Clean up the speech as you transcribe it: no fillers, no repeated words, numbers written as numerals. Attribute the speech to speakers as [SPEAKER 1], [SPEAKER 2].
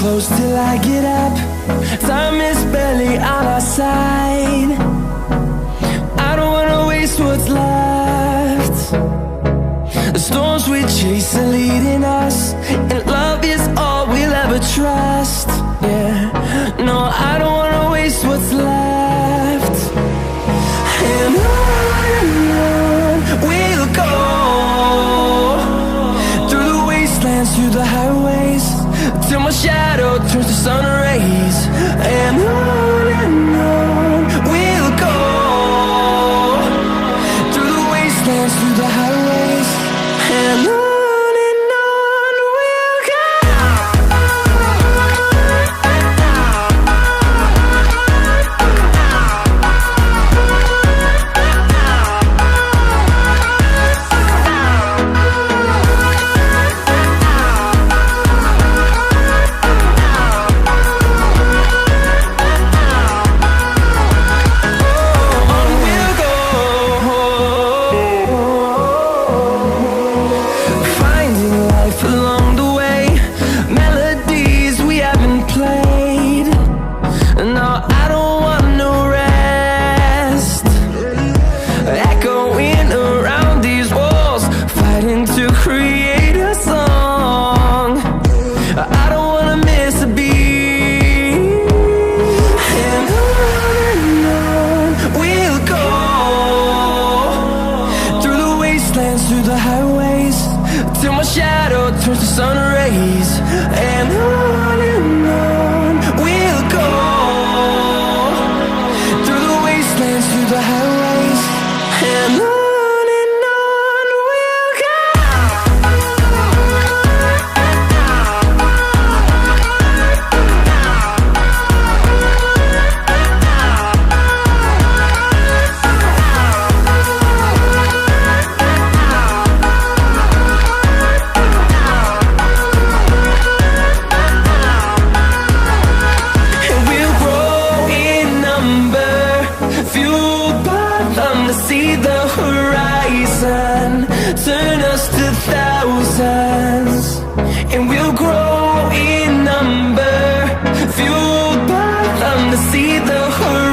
[SPEAKER 1] close till I get up. Time is barely on our side. I don't wanna waste what's left. The storms we chase are leading us, and love is all we'll ever trust. Yeah, no, I don't wanna waste what's left. And on we'll go, through the wastelands, through the highways, till my shadow turns to sun rays. And on we'll go, through the wastelands, through the highways, and on we'll go. Through the highways, till my shadow turns to sun rays. And on we'll go, through the wastelands, through the highways, and on we'll go. See the horizon turn us to thousands, and we'll grow in number, fueled by them to see the horizon.